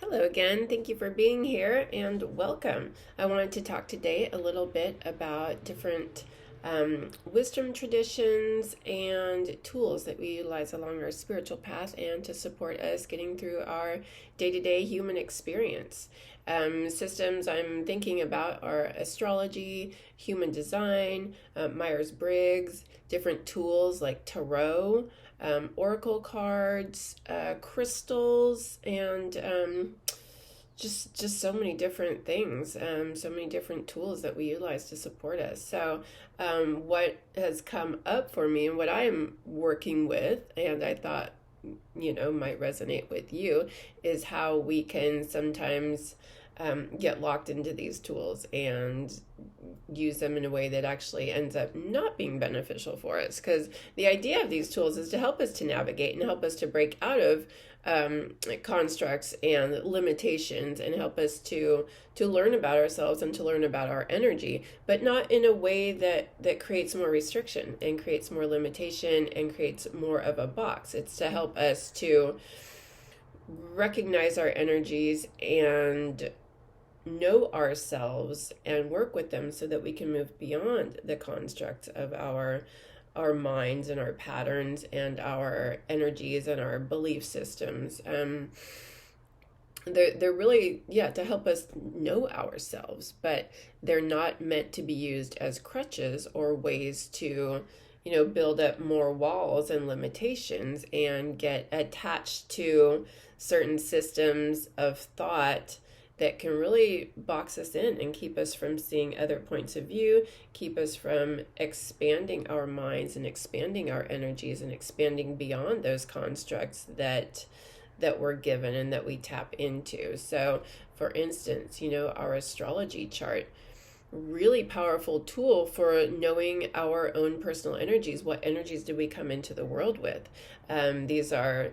Hello again. Thank you for being here and welcome. I wanted to talk today a little bit about different wisdom traditions and tools that we utilize along our spiritual path and to support us getting through our day to day human experience. Systems I'm thinking about are astrology, human design, Myers Briggs, different tools like tarot, oracle cards, crystals, and just so many different things, so many different tools that we utilize to support us. So, what has come up for me and what I'm working with, and I thought might resonate with you, is how we can sometimes get locked into these tools and use them in a way that actually ends up not being beneficial for us. Because the idea of these tools is to help us to navigate and help us to break out of constructs and limitations and help us to learn about ourselves and to learn about our energy, but not in a way that creates more restriction and creates more limitation and creates more of a box. It's to help us to recognize our energies and know ourselves and work with them so that we can move beyond the constructs of our minds and our patterns and our energies and our belief systems. They're really, to help us know ourselves, but they're not meant to be used as crutches or ways to build up more walls and limitations and get attached to certain systems of thought that can really box us in and keep us from seeing other points of view, keep us from expanding our minds and expanding our energies and expanding beyond those constructs that we're given and that we tap into. So, for instance, our astrology chart, really powerful tool for knowing our own personal energies. What energies do we come into the world with? These are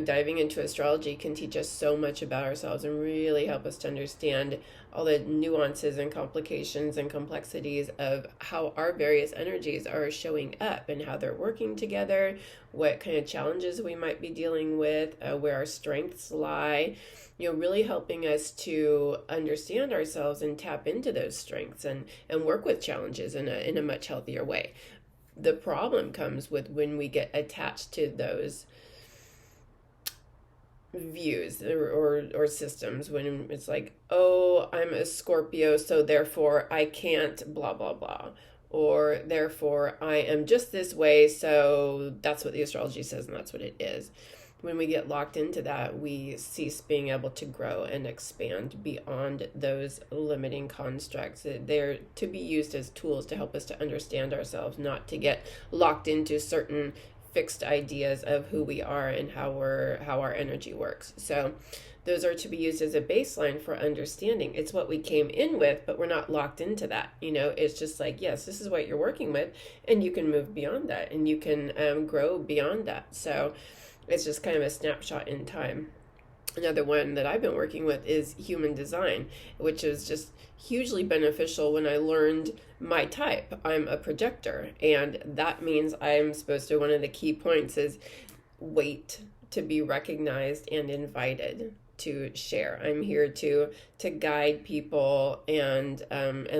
diving into astrology can teach us so much about ourselves and really help us to understand all the nuances and complications and complexities of how our various energies are showing up and how they're working together, what kind of challenges we might be dealing with, where our strengths lie, really helping us to understand ourselves and tap into those strengths and work with challenges in a much healthier way. The problem comes with when we get attached to those views or systems, when it's like, oh, I'm a Scorpio, so therefore I can't blah blah blah, or therefore I am just this way, so that's what the astrology says and that's what it is. When we get locked into that, we cease being able to grow and expand beyond those limiting constructs. They're to be used as tools to help us to understand ourselves, not to get locked into certain fixed ideas of who we are and how our energy works. So those are to be used as a baseline for understanding. It's what we came in with, but we're not locked into that. It's just like, yes, this is what you're working with, and you can move beyond that, and you can grow beyond that. So it's just kind of a snapshot in time. Another one that I've been working with is human design, which is just hugely beneficial when I learned my type. I'm a projector, and that means I'm supposed to, one of the key points is wait to be recognized and invited to share. I'm here to guide people and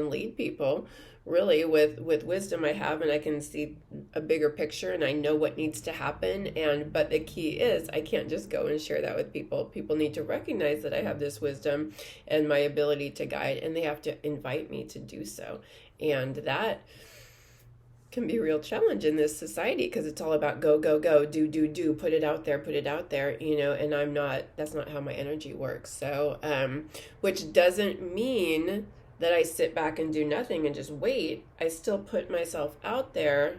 lead people really with wisdom I have, and I can see a bigger picture and I know what needs to happen. But the key is I can't just go and share that with people. People need to recognize that I have this wisdom and my ability to guide, and they have to invite me to do so. And that can be a real challenge in this society because it's all about go, go, go, do, put it out there, and that's not how my energy works. So, which doesn't mean that I sit back and do nothing and just wait. I still put myself out there,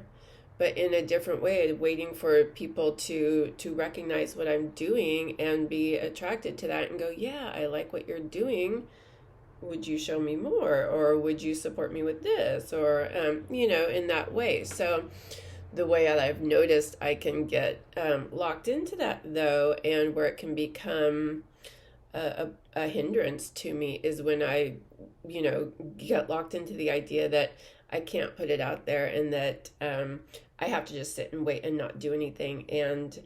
but in a different way, waiting for people to recognize what I'm doing and be attracted to that and go, yeah, I like what you're doing. Would you show me more? Or would you support me with this? Or, in that way. So the way that I've noticed I can get locked into that, though, and where it can become a hindrance to me is when I, get locked into the idea that I can't put it out there and that I have to just sit and wait and not do anything. And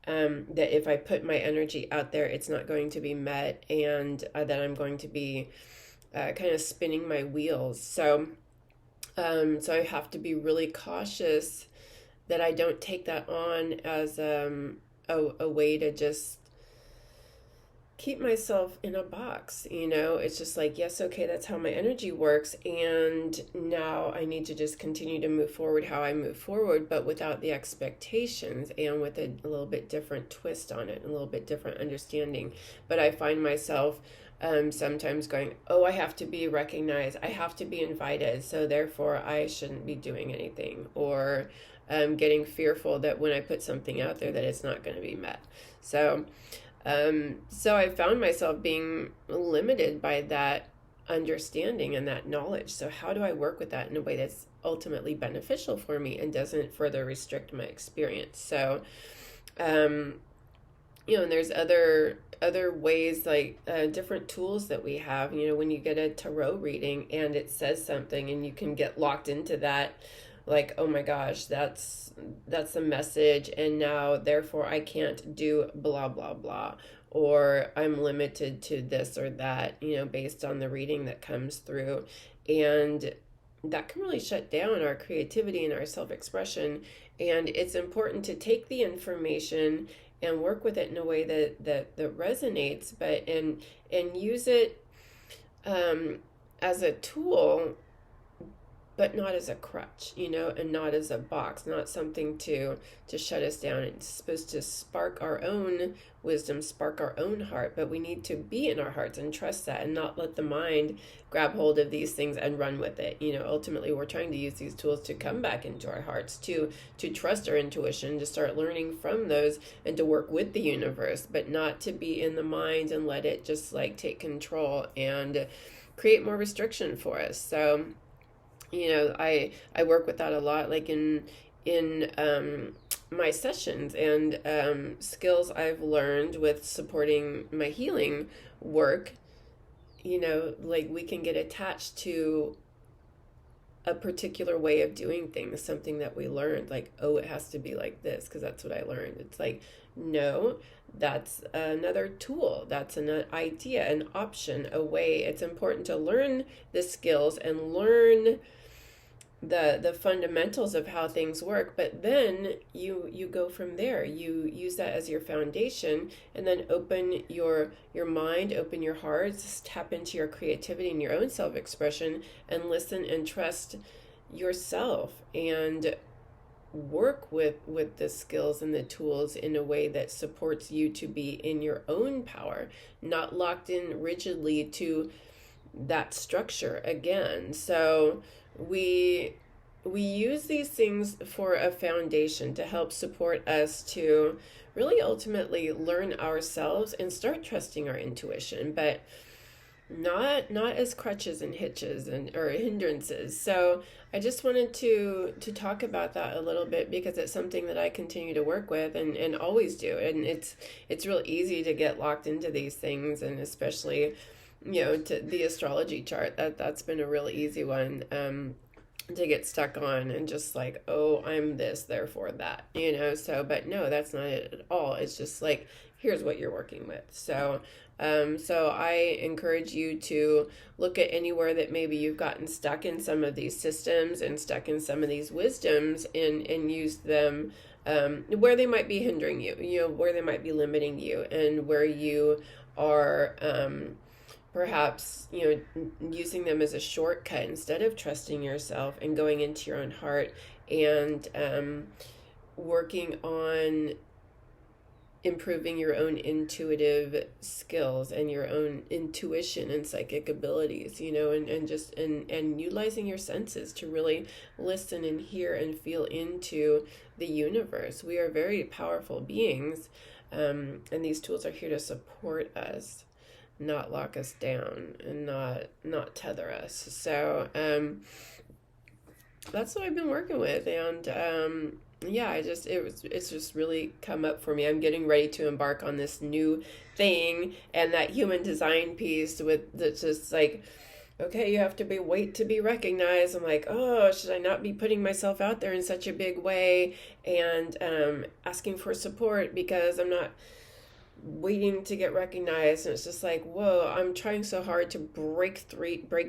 that if I put my energy out there, it's not going to be met, and that I'm going to be kind of spinning my wheels. So I have to be really cautious that I don't take that on as a way to just keep myself in a box. It's just like, yes, okay, that's how my energy works, and now I need to just continue to move forward how I move forward, but without the expectations, and with a little bit different twist on it, a little bit different understanding. But I find myself sometimes going, oh, I have to be recognized, I have to be invited, so therefore I shouldn't be doing anything, or getting fearful that when I put something out there that it's not going to be met. So I found myself being limited by that understanding and that knowledge. So how do I work with that in a way that's ultimately beneficial for me and doesn't further restrict my experience? So, and there's other ways, like different tools that we have. When you get a tarot reading and it says something, and you can get locked into that, like, oh my gosh, that's a message, and now therefore I can't do blah blah blah, or I'm limited to this or that, based on the reading that comes through. And that can really shut down our creativity and our self-expression. And it's important to take the information and work with it in a way that resonates, but and use it as a tool, but not as a crutch, and not as a box, not something to shut us down. It's supposed to spark our own wisdom, spark our own heart, but we need to be in our hearts and trust that, and not let the mind grab hold of these things and run with it. Ultimately, we're trying to use these tools to come back into our hearts, to trust our intuition, to start learning from those, and to work with the universe, but not to be in the mind and let it just like take control and create more restriction for us. So I work with that a lot, like in my sessions, and skills I've learned with supporting my healing work. Like we can get attached to a particular way of doing things, something that we learned, like, oh, it has to be like this because that's what I learned. It's like, no, that's another tool, that's an idea, an option, a way. It's important to learn the skills and learn the fundamentals of how things work, but then you go from there. You use that as your foundation, and then open your mind, open your heart, tap into your creativity and your own self-expression, and listen and trust yourself, and work with the skills and the tools in a way that supports you to be in your own power, not locked in rigidly to that structure again. So we use these things for a foundation to help support us to really ultimately learn ourselves and start trusting our intuition, but not as crutches and hitches or hindrances. So I just wanted to talk about that a little bit, because it's something that I continue to work with and always do. And it's real easy to get locked into these things, and especially to the astrology chart, that's been a really easy one to get stuck on, and just like, oh, I'm this, therefore that, so, but no, that's not it at all. It's just like, here's what you're working with. So I encourage you to look at anywhere that maybe you've gotten stuck in some of these systems and stuck in some of these wisdoms, and use them where they might be hindering you, where they might be limiting you, and where you are perhaps using them as a shortcut instead of trusting yourself and going into your own heart, and working on improving your own intuitive skills and your own intuition and psychic abilities, and utilizing your senses to really listen and hear and feel into the universe. We are very powerful beings, and these tools are here to support us, not lock us down, and not tether us. So that's what I've been working with, and it's just really come up for me. I'm getting ready to embark on this new thing, and that human design piece with that's just like okay, you have to wait to be recognized. I'm like, oh, should I not be putting myself out there in such a big way and asking for support because I'm not waiting to get recognized? And it's just like, whoa, I'm trying so hard to break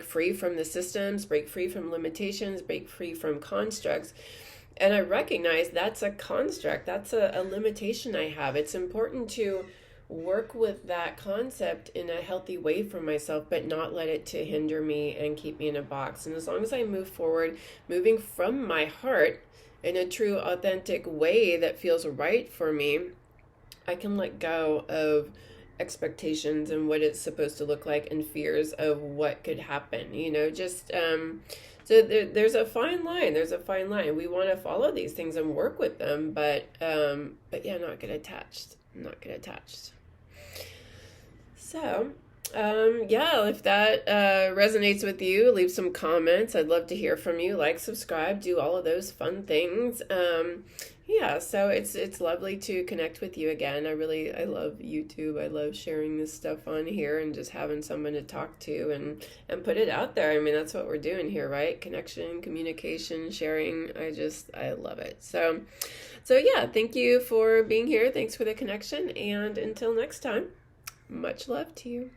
free from the systems, break free from limitations, break free from constructs. And I recognize that's a construct, that's a limitation I have. It's important to work with that concept in a healthy way for myself, but not let it to hinder me and keep me in a box. And as long as I move forward, moving from my heart in a true, authentic way that feels right for me, I can let go of expectations and what it's supposed to look like and fears of what could happen. Just so there's a fine line. There's a fine line. We want to follow these things and work with them, but yeah, not get attached. Not get attached. So, yeah, if that resonates with you, leave some comments. I'd love to hear from you. Like, subscribe, do all of those fun things. Yeah, so it's lovely to connect with you again. I love YouTube. I love sharing this stuff on here and just having someone to talk to and put it out there. I mean, that's what we're doing here, right? Connection, communication, sharing. I love it. So yeah, thank you for being here. Thanks for the connection. And until next time, much love to you.